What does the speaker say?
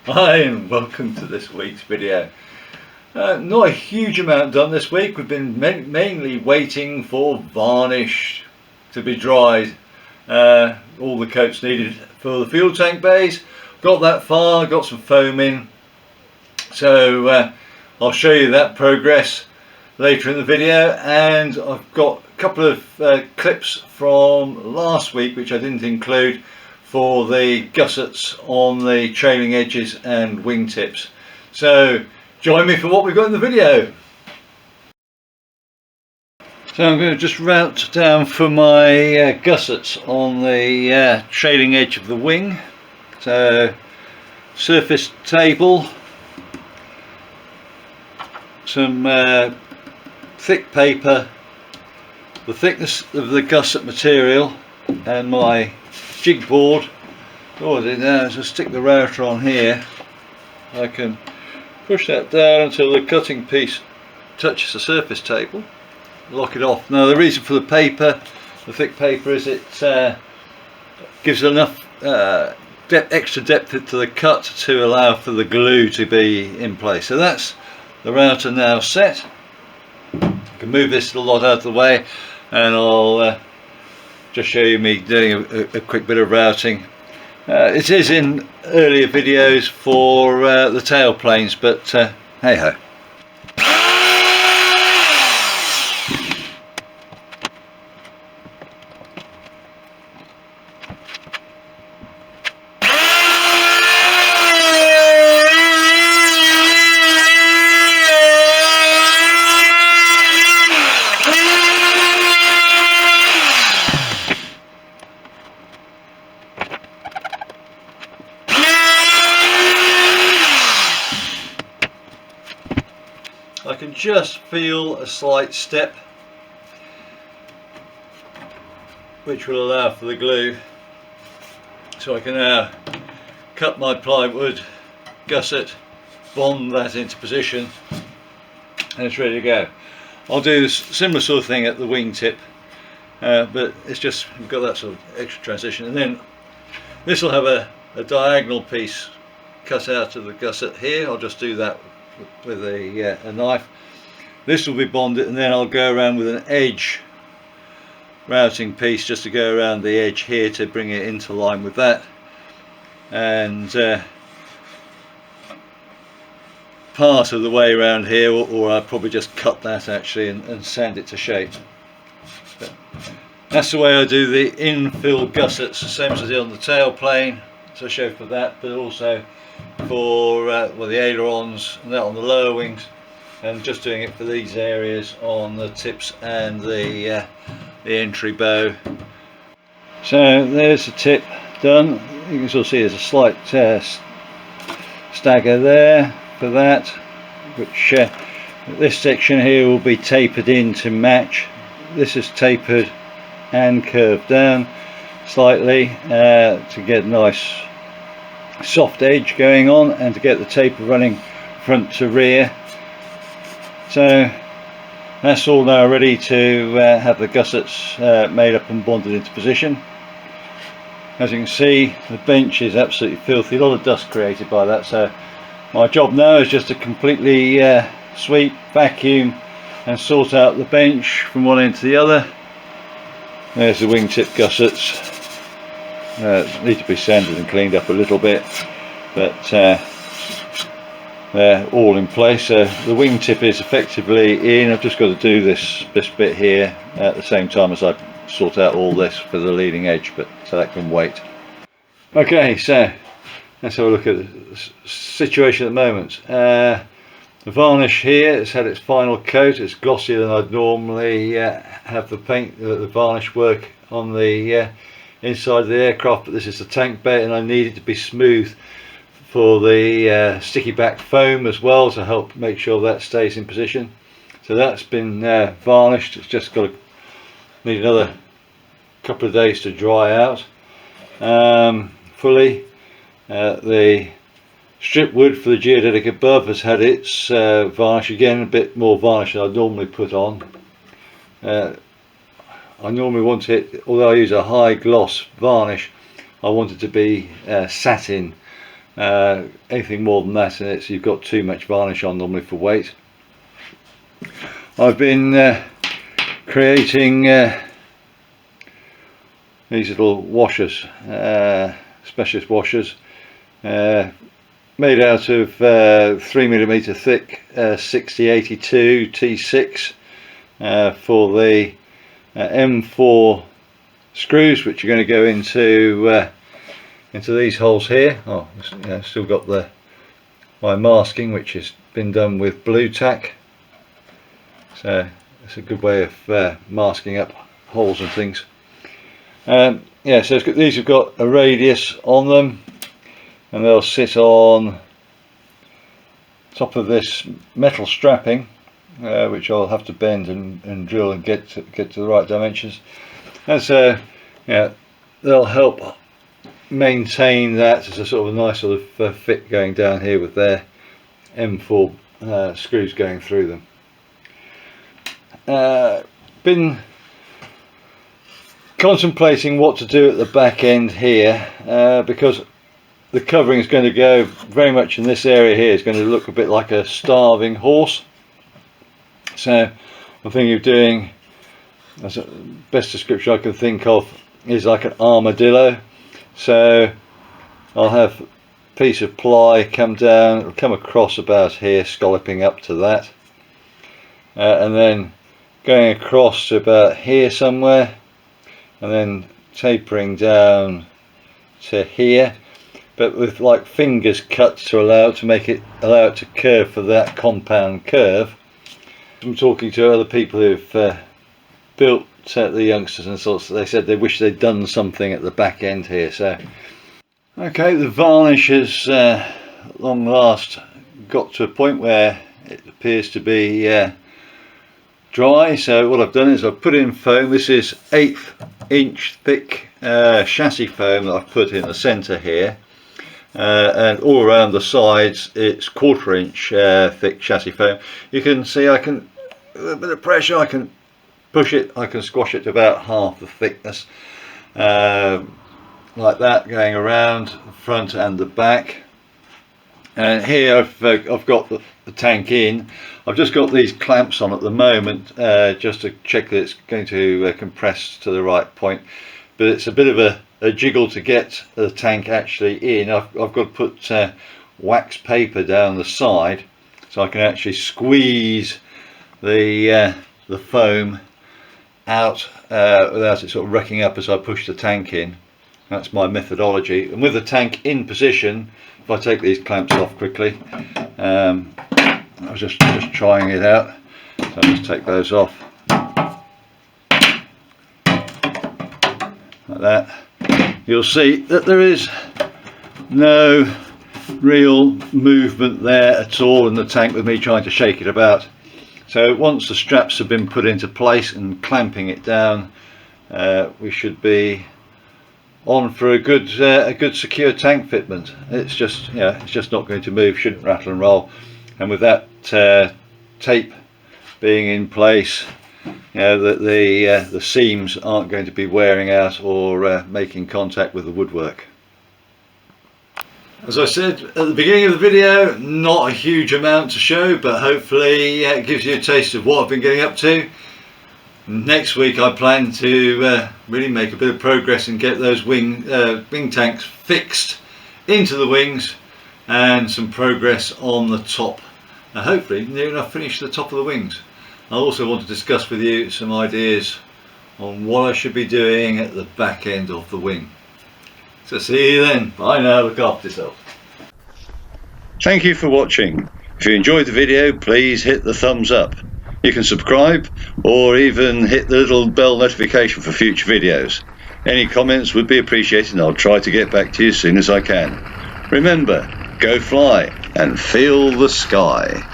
Hi and welcome to this week's video. Not a huge amount done this week. We've been mainly waiting for varnish to be dried. All the coats needed for the fuel tank bays. Got that far, got some foam in. So I'll show you that progress later in the video, and I've got a couple of clips from last week which I didn't include for the gussets on the trailing edges and wingtips. So join me for what we've got in the video. So I'm going to just route down for my gussets on the trailing edge of the wing. So surface table, some thick paper, the thickness of the gusset material, and my jig board. All I do now is just stick the router on here. I can push that down until the cutting piece touches the surface table, lock it off. Now the reason for the paper, the thick paper, is it gives enough extra depth to the cut to allow for the glue to be in place. So that's the router now set. I can move this lot out of the way and I'll just show you me doing a quick bit of routing. It is in earlier videos for the tail planes, but hey ho. I can just feel a slight step which will allow for the glue, so I can now cut my plywood gusset, bond that into position, and it's ready to go. I'll do this similar sort of thing at the wingtip, but it's just we've got that sort of extra transition, and then this will have a diagonal piece cut out of the gusset here. I'll just do that with a knife. This will be bonded, and then I'll go around with an edge routing piece just to go around the edge here to bring it into line with that, and part of the way around here, or I'll probably just cut that actually and sand it to shape. But that's the way I do the infill gussets, the same as I did on the tail plane. So I show for that, but also for well, the ailerons and that on the lower wings, and just doing it for these areas on the tips and the entry bow. So there's the tip done. You can still see there's a slight stagger there for that, which this section here will be tapered in to match. This is tapered and curved down slightly to get a nice soft edge going on, and to get the taper running front to rear. So that's all now ready to have the gussets made up and bonded into position. As you can see, the bench is absolutely filthy, a lot of dust created by that, so my job now is just to completely sweep, vacuum and sort out the bench from one end to the other. There's the wingtip gussets. Need to be sanded and cleaned up a little bit, but they're all in place. So the wingtip is effectively in. I've just got to do this bit here at the same time as I sort out all this for the leading edge, but so that can wait. Okay, so let's have a look at the situation at the moment. The varnish here has had its final coat. It's glossier than I'd normally have the paint, the varnish work on the inside of the aircraft, but this is the tank bay, and I need it to be smooth for the sticky back foam as well, to help make sure that stays in position. So that's been varnished. It's just got to need another couple of days to dry out fully. The strip wood for the geodetic above has had its varnish, again a bit more varnish than I normally put on. I normally want it, although I use a high gloss varnish, I want it to be satin Anything more than that, and it's you've got too much varnish on normally for weight. I've been creating these little washers, specialist washers, made out of 3mm thick 6082 T6 for the M4 screws, which are going to go into these holes here. Oh, still got my masking, which has been done with blue tack, so it's a good way of masking up holes and things. Yeah, so these have got a radius on them, and they'll sit on top of this metal strapping, which I'll have to bend and drill and get to the right dimensions. And so, yeah, they'll help maintain that as a sort of a nice sort of fit going down here with their M4 screws going through them. Been contemplating what to do at the back end here, because the covering is going to go very much in this area here. It's going to look a bit like a starving horse, so I'm thinking of doing, as the best description I can think of is like an armadillo. So I'll have a piece of ply come down, it'll come across about here, scalloping up to that, and then going across to about here somewhere, and then tapering down to here, but with like fingers cut to allow it to curve for that compound curve. I'm talking to other people who've built the Youngsters and sorts. They said they wish they'd done something at the back end here. So okay, the varnish has long last got to a point where it appears to be dry. So what I've done is I've put in foam. This is 1/8 inch thick chassis foam that I've put in the centre here, and all around the sides it's 1/4 inch thick chassis foam. You can see I can, with a bit of pressure, I can push it, I can squash it to about half the thickness, like that, going around the front and the back. And here I've got the tank in. I've just got these clamps on at the moment, just to check that it's going to compress to the right point, but it's a bit of a jiggle to get the tank actually in. I've got to put wax paper down the side so I can actually squeeze the foam out without it sort of wrecking up as I push the tank in. That's my methodology. And with the tank in position, if I take these clamps off quickly, I was just trying it out, so I'll just take those off like that. You'll see that there is no real movement there at all in the tank with me trying to shake it about. So once the straps have been put into place and clamping it down, we should be on for a good secure tank fitment. It's just, it's just not going to move, shouldn't rattle and roll. And with that tape being in place, the seams aren't going to be wearing out or making contact with the woodwork. As I said at the beginning of the video, not a huge amount to show, but hopefully it gives you a taste of what I've been getting up to. Next week I plan to really make a bit of progress and get those wing tanks fixed into the wings, and some progress on the top. Now hopefully near enough finish the top of the wings. I also want to discuss with you some ideas on what I should be doing at the back end of the wing. So see you then. Bye now, look after yourself. Thank you for watching. If you enjoyed the video, please hit the thumbs up. You can subscribe or even hit the little bell notification for future videos. Any comments would be appreciated, and I'll try to get back to you as soon as I can. Remember, go fly and feel the sky.